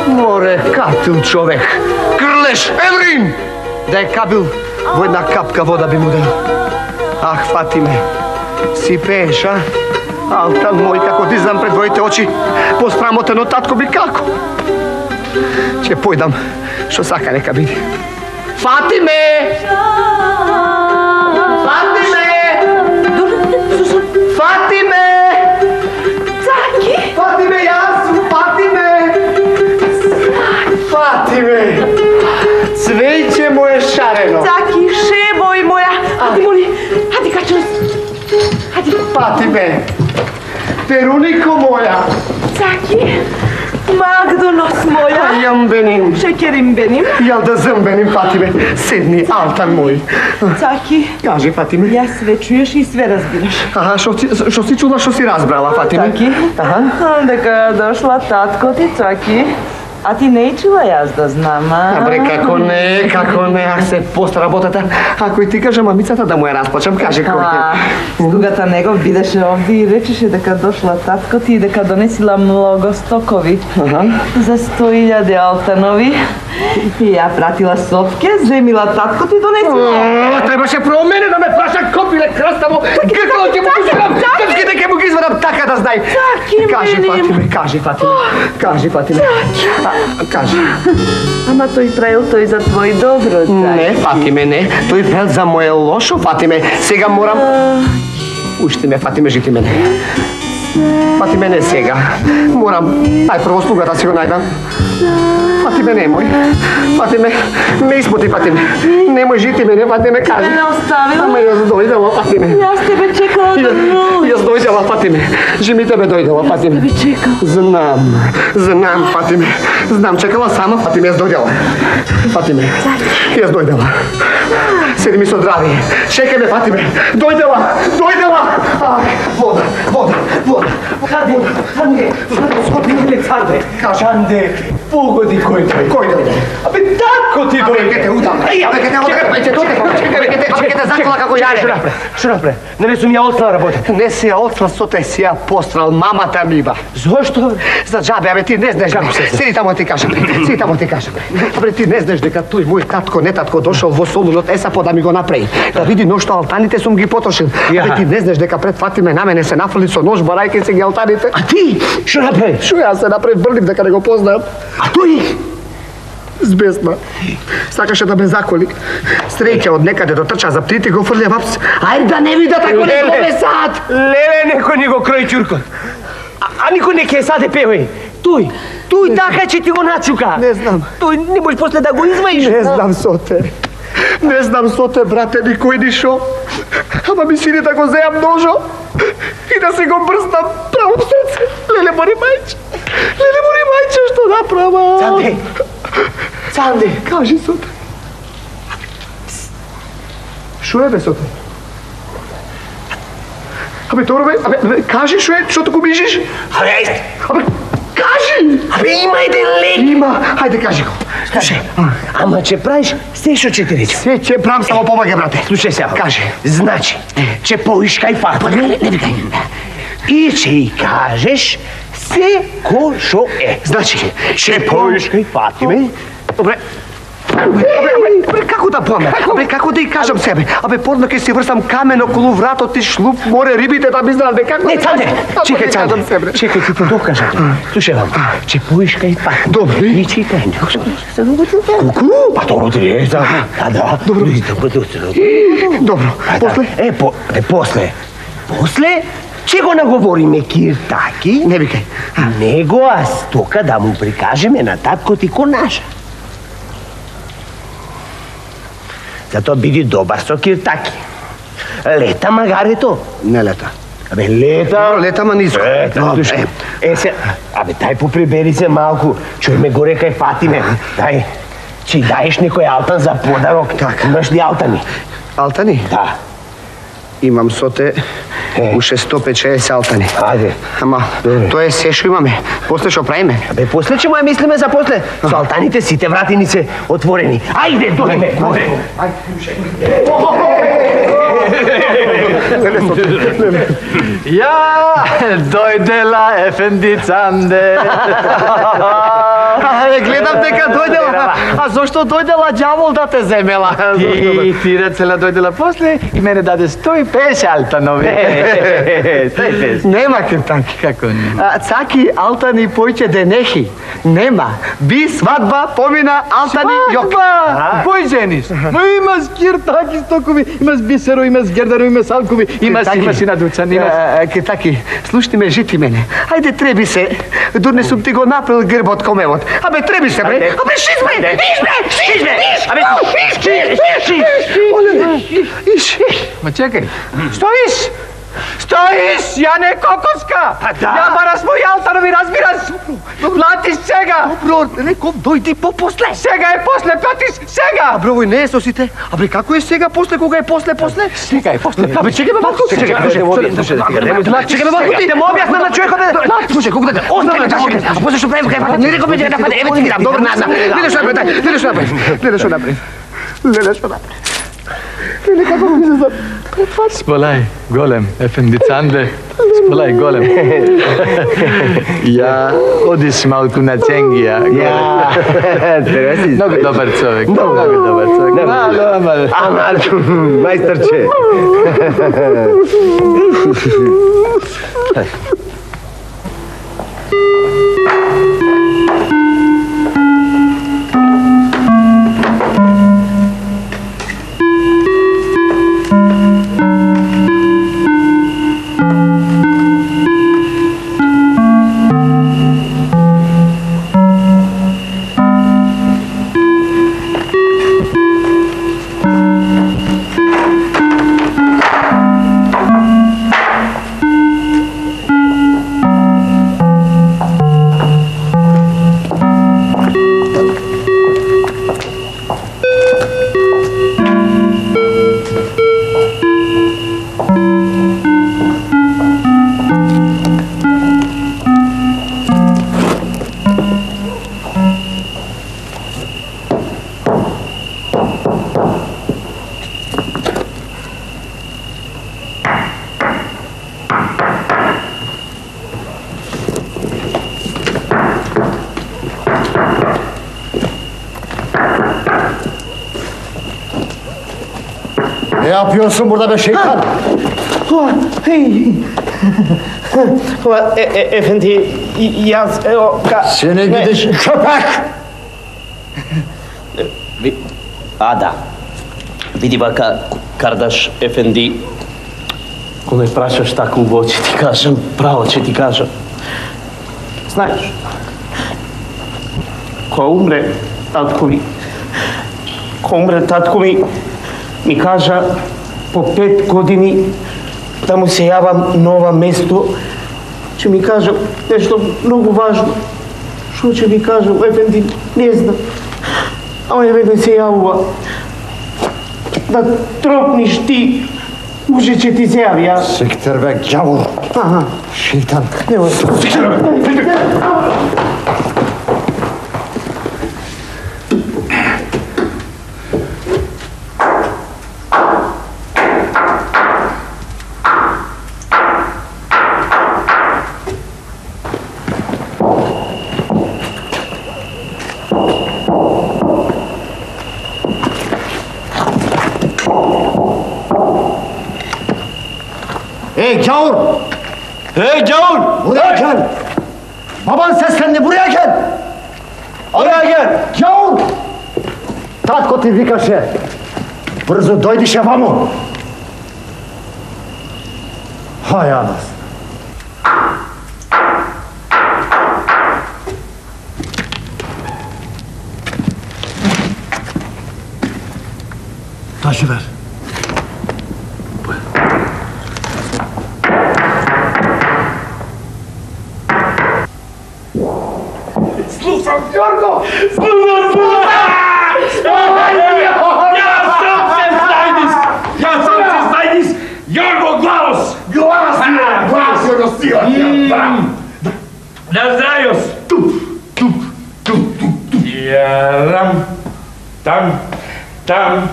Море, катил човек. Крлеш, Еврин! Да е кабил, во една капка вода би му дал. Ах, Фатиме, си пееш, а? Алтан мој, како ти знам пред твоите очи, посрамотено татко би како? Ќе појдам, што сака нека биде. Фатиме! Фатиме! Фатиме! Цаки! Фатиме, јас! Фатиме! Фатиме! Цвејче моje шарено! Цаки, шебој моја! Ади, моли, ади, качам. Ади. Фатиме! Перунико моја! Цаки! Магдонос моја! Јам беним! Шекерим беним! Јал да зъмбеним, Фатиме! Седни, Алтан мој! Цаки! Кажи, Фатиме! Јас све чуеш и све разбираш. Аха, што си чула, што си разбрала, Фатиме? Цаки? Дека дошла татко ти, Цаки. А ти не чула јас да знам, а? Абре, како не, ах се поста работата. Ако и ти кажа мамицата да му ја расплачам, кажи кој. Слугата негов бидеше овде и речеше дека дошла татко ти и дека донесила многу стокови. За 100.000 алтанови. И ја пратила сотке, земила татко ти донесила. Требаше прво мене да ме праша копиле краставо. Како ќе му извадам? Кршки дека му ги извадам така да знај. Кажи, Фатиме. Кажи. Ама тој правил тој за твој добро, Цаки. Не, Фатиме, не. Тој правил за моје лошо, Фатиме. Сега морам... Ушти ме, Фатиме, жити мене. Фатиме, не сега. Морам... Ај, прво слугата си го најдам. Фатиме, немој. Фатиме, ме испоти, Фатиме. Немој жити мене, Фатиме, кажи. Не оставила? Ама јас дојдела, Фатиме. Јас тебе чекала да Јас дојдела, Фатиме. Жими тебе дојдела, Фатиме. Тебе чекала. Знам, Фатиме. Знам, чекала сама, Фатиме, јас дојдела. Фатиме, јас дојдела. Седи ми со здрави. Чекај ме, Фатиме. Дојдела. Вода. Санде, погоди кој дојде. Абе, татко ти дојде. Ке те удам. Абе, ке те удам. Ке те закола како јаре. Што направи? Не сум ја отсла работа. Не си ја отсла, со те си ја пострал мамата ми ба. Зошто? За џабе, абе, ти не знаеш. Седи тамо ти кажам. Абе, ти не знаеш дека тој мој татко, не татко, дошол во Солунот ЕСАПО да ми го направи. Да види ношто алтаните сум ги потрошил. Абе, ти не знаеш дека пред Фатиме на мене се нафрли со нож, барајќи се ги алтаните. А ти? Што направи? Што јас се направив, брнив дека не го познаат. А тој? Збесна. Сакаше да ме заколи. Среќа од некаде дотрча за птите го фрлја вапс. Ајде да не видат ако не го месат. Леле, некој ни го крој чуркот. А никој не ке саде певај. Тој така че ти го начука. Не знам. Тој не можеш после да го измаиш. Не знам со те, брате, никој ни шо. Ама ми сине да го зеам ножо и да се го брзнам право в срце. Леле, мори мајче, што направа? Цанде. Кажи, Соте. Шо е, бе, Соте? Абе, добро, бе, кажи шо е, што го мижиш? Абе, Абе, кажи! Абе, има еден лек. Има, хајде, кажи го. Слушай, ама че правиш, все ще ти рече. Все, че правим само помага, брате. Слушай сега. Кажи. Значи, че поиш кай Фатиме. Не викай. И че й кажеш все ко шо е. Значи, че поиш кай Фатиме. Добре. Абе, како да помня? Абе, како да й кажам себе? Абе, подно ке си врсам камен околу вратот и шлуп море рибите да би знал, бе, како... Не, Цанде! Чекай, Цанде! Чекай, ти те докажа. Слушай вам, че поиш кай Фатиме. Добре. И чекай. Куку? Па добро ти е, да. Добро. Добро. После? После. После? Че го наговориме Киртаки? Не викај. Него аз тука да му прикажеме на татко ти ко наша. Зато биди добар со Киртаки. Лета магарето. Не лета. Абе, лета. Лета, ма ниско. Се, абе, дай поприбери се малку. Чујме горе кај Фатиме. Дай, че даеш некој алтан за подарок. Имаш ли алтани? Алтани? Да. Имам со те уште 150 алтани. Ајде. Ама, тоа е се што имаме. После што правиме? Абе, после ќе му ја мислиме за после. Со алтаните сите вратини се отворени. Ајде, дојме, горе. Ja, дојдела Ефенди Цанде. Гледам дека дојдела. А зошто дојдела ѓавол да те земела? Ти рецела дојдела после и мене даде 150 алтанови. Нема Киртаки. Како нема? Цаки алтани појќе денехи. Нема. Би свадба помина алтани јок. Свадба! Кој жениш? Но имаш Киртаки стокови, имаш бисеро, имаш гердаро, имаш салкови, имаш и на дуцан, имаш... Киртаки, слушни ме, жити мене. Ајде, треби се. Дурне сум ти го направил грбот комевот. Абе, треби се, бре. Абе, шиш, бре! Шиш, бре! Абе, шиш! Ма чекај, стоиш! Стоиш, ја не кокоска! Ја бараш мој алтанови, разбираш? Платиш сега! Добро, реков, дојди по-после. Сега е после, платиш сега! Абе, овој не е со сите. Абе, како е сега после, кога е после? Сега е после. Абе, чекай ме малку. Чекай ме малку ти. Те му објасна на човекот. Слушај, колку да остане чашките. А после што правим кај не реков ме да паде. Еве ти ги дам, добро на. Гледа што направи, гледа што направи. Гледа што направи. Гледа што направи. Гледа како ми се за Сполај, голем, Ефенди Цанде. Сполај, голем. Ја одиш малку на Ценгија. Многу добар човек. Многу добар човек. Ама, мајсторче. Ne yapıyorsun burada be şeytan? Efendi, yaz... Seni gidiş köpek! Да. Види вака, Кардаш Ефенди, ако ме прашаш тако убаво, ќе ти кажам, право ќе ти кажам. Знаеш, кога умре татко ми, ми кажа по 5 години да му се јавам нова место, ќе ми кажа нешто многу важно. Што ќе ми кажа, Ефенди, не знам. Ама еве се јавува да тропниш ти, може ќе ти се јави, а? Siktir be gavur! Şeytan! Siktir be! Gavur! Gavur! Buraya gel! Baban seslendi, buraya gel! Buraya gel! Gavur! Tatko ti vikaše! Brzo dojdiše vamo! Hajanas! Taşı ver. Slušam, Jorgo! Slušam! Ja sam se Stajdis! Jorgo Glavos! Glas, Jorgo, sila ti! Da zdravljos! Tup! Jaram, tam, jaram,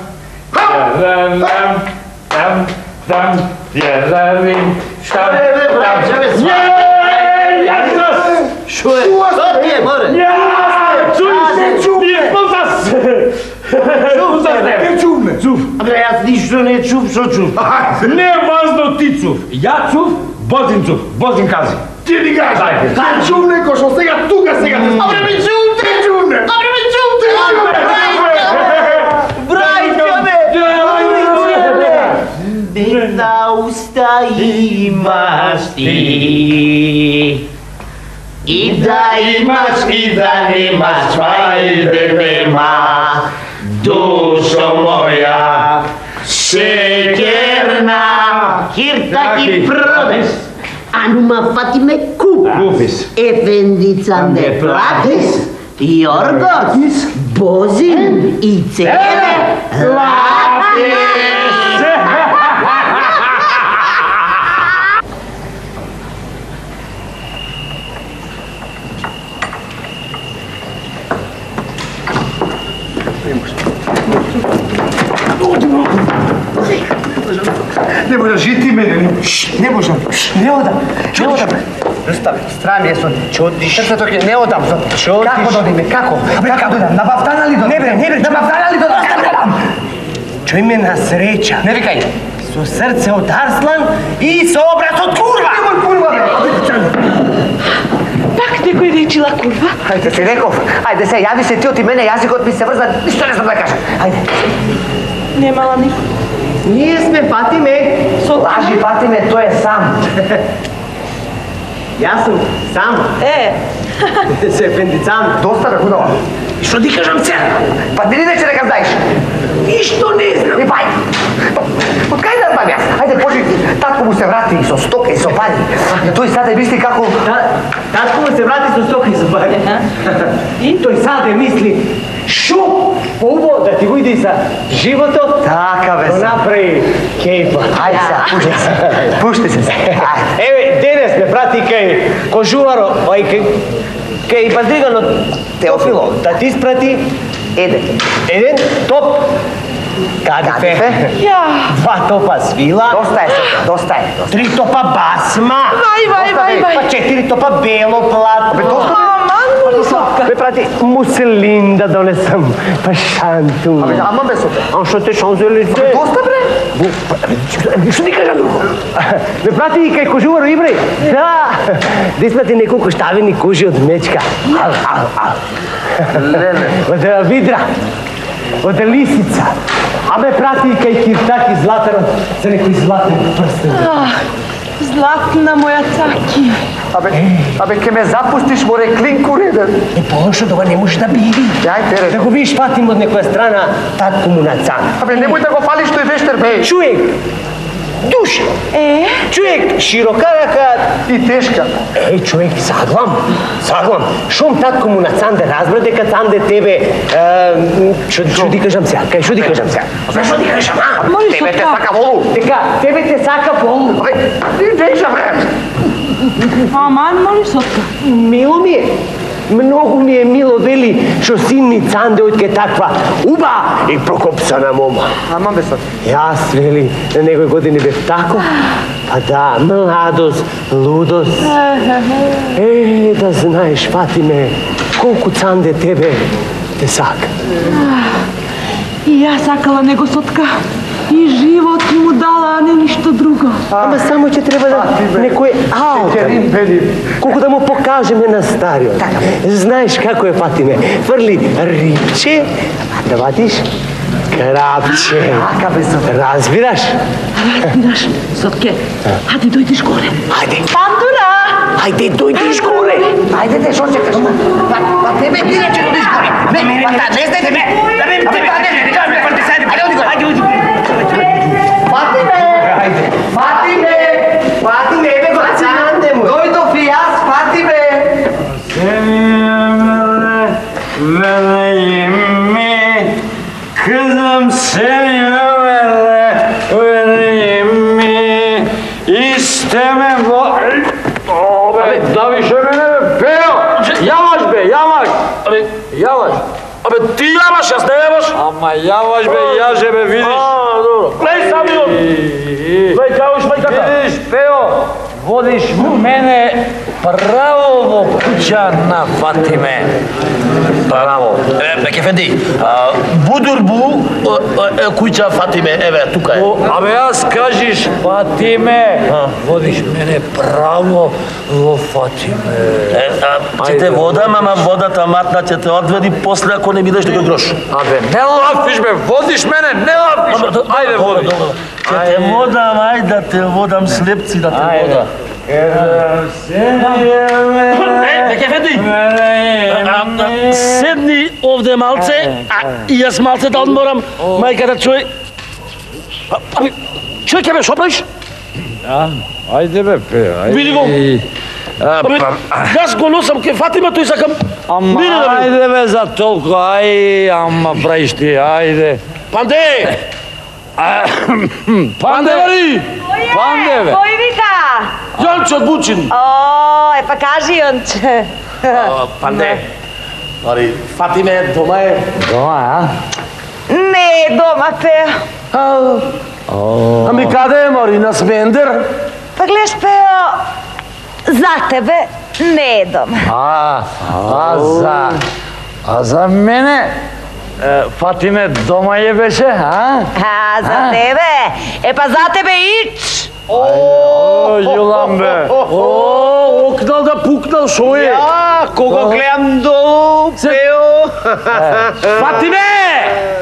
tam, jararim, štam, Što je? Što ti je, more? Bre, ja ništa ne čuv, što čuv? Ne važno ti čuv, ja čuv, Bozin kazi. Ti ni gazi! Kad čuv neko što sega tuga sega te stavlja. Abre mi čuvne! Brajte me! Bitna usta imaš ti. I da imaš i da nemaš, vajde nema, dušo moja, šećerna, hirtak i prodes, a numa Fatime kupis, efendica ne platis, Jorgos, Bozin i cele lapis. Ne možeš žiti mene, ne možem, ne odam. Dostavi, stran jesu, čutiš. Srce toke, ne odam, čutiš. Kako dodim me, kako? Kako dodam, na baftana li dodam? Ne bre, na baftana li dodam? Kako dodam? Čuj me na sreća. Ne vikaj. Su srce od arslan i su obraz od kurva. Nemoj kurva, bre. Tak neko je rečila kurva. Ajde si rekao, ajde se, javi se ti od mene, jazik od mi se vrza, ništa ne znam da kažem. Ajde. Nemala niko. Nije sme, Fatime. Laži, Fatime, to je sam. Ja sam sam. Se pendicam. Dosta me hudova. I što ti kažem se? Pa ti ni neće neka znaš. Ništo ne znam. I baj. Od kaj da znam ja? Ajde, Boži, tatko mu se vrati so stoke i so balji. I to i sada misli kako... Tatko mu se vrati so stoke i so balji. I to i sada misli šup uvo da ti ujdi sa životom. Takave sam. To napravi kejpa. Ajde sad, pušti se. Evo, danes me prati kaj kožuvaro, kaj padrigano Teofilo, da ti isprati Eden top kadife, 2 topa svila, dosta je, 3 topa basma, pa 4 topa belo platno, me prati muselin da donesem, pa šantu. Ama bez sote. A što te šanzelice? Dosta bre? Što ti kažem drugo? Me prati kaj kožuvaro ibrej? Da, da isprati neku koštavini koži od mečka. Od vidra. Od lisica. A me prati kaj kirtak iz zlatara za neko iz zlatnog prstena. Zlatna moja taki. Abe, ke me zapustiš, more klinku reden. Pošto da ga ne možeš da bili. Da go viš patim od nekoja strana, tatko mu na can. Abe, nemoj da go fališ, to je vešter, bej. Čujek, duša. Čujek, širokaraka i teška. Čujek, saglam. Šom tatko mu na can da razbrade kad can da tebe... Što ti kažem se? Kaj što ti kažem se? Što ti kažem, a? Tebe te saka volu. Tebe te saka volu. Deža, bre. Aman, moli sotka. Milo mi je. Mnogo mi je milo veli što sin mi can devojke takva uba i prokopsana moma. Aman bez sotka. Jas veli na nekoj godini be tako. Pa da, mladost, ludost. Da znaš, Fatime, koliko cande tebe te saka. I ja sakala nego sotka. i život mu dala, a ne ništa drugo. Ама само ќе треба да некој Алтан. Колку да му покажеме на стариот. Знаеш како е, Фатиме? Фрли рибче, да ватиш крапче. Разбираш? Разбираш. Сотке, хајде дојдеш горе. Хајде. Пандура! Хајде дојдеш горе. Ајде те, шо чекаш? Па тебе ти не ќе одиш горе. Не знаете ме. Фатиме, бе бацанде му. Дојдов и јас, Фатиме. Kızım seni vereyim mi? İstemem o... Abi, da više mene peo! Yavaş be, yavaş! Abi, yavaş! Abi, ti javaš, jas ne javaš? Ama javaš be, jaže be, vidiš! Dobro. Plej sam joj! Plej kao šmaj kaka! Vidiš, peo! Vodiš mene pravo vo kuća na Fatime. Bravo. Peki efendi, budurbu kuća Fatime, eve, tukaj. Абе јас кажиш Фатиме, водиш мене право во Фатиме. Ќе те водам, ама водата матна ќе те одведи после ако не бидеш некој грош. Абе, не лафиш бе, водиш мене, не лафиш. Ајде, води. Ќе те водам, ајде да те водам, слепци да те водам. Пеке Фенди, седни овде малце, а и јас малце да одморам, мајка да чуј. Чуј ке бе, шо правиш? Ајде бе, пе, ајде. Види го. Јас го носам ке Фатимето и сакам. Ама ајде бе за толку, ај, ама правиш ти, ајде. Панде! Панде вари! Панде бе! Кој вика? Јонче од Бучин. О, па кажи Јонче. Панде, Мари, Фатиме дома е? Дома, а? Не е дома, Пео. Ами каде е, Мари, на Смендер? Па гледаш, Пео, за тебе не е дома. А за мене? Фатиме дома е беше, а? А, за тебе? Е, па за тебе ич! О, Јулан бе. О, окнал да пукнал, шо е? Ја, кого гледам долу, Пео. Фатиме!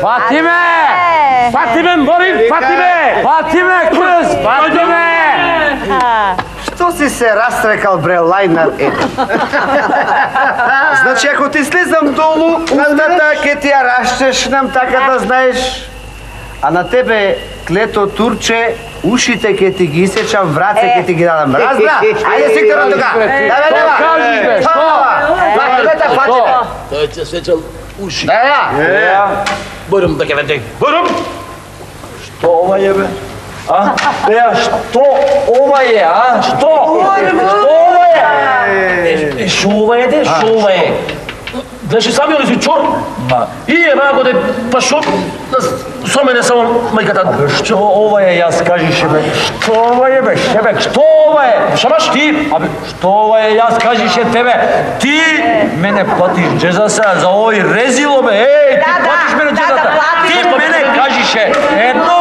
Фатиме! Фатиме, Мари, Фатиме! Фатиме, кръс! Фатиме! Што си се растрекал, бре, лајнар е? Значи, ако ти слезам долу, устата ке ти ја расчешнам, така да знаеш. А на тебе, клето турче, ушите ке ти ги исечам, враце ке ти ги дадам. Разбра? Ајде, Сиктор, от тука. Давай. Кажеш бе, што? Лајнарата, Фатиме. Тој ќе сечал уши. Да. Бурум, пеке Фенди. Бурум! Што ова е бе? А? Беа, што ова е, а? Што? Што ова е? Шо ова е, де? Шо ова е? Гледаш сами оли си чор? И е мако де, па шо? Со мене само мајката. Што ова е, јас кажише бе? Што ова е бе, шебек? Што ова е? Шабаш ти? Абе, што ова е, јас кажише тебе? Ти мене платиш джеза сега за овој резило бе, еј, ти платиш мене джезата. Ти мене кажише, едно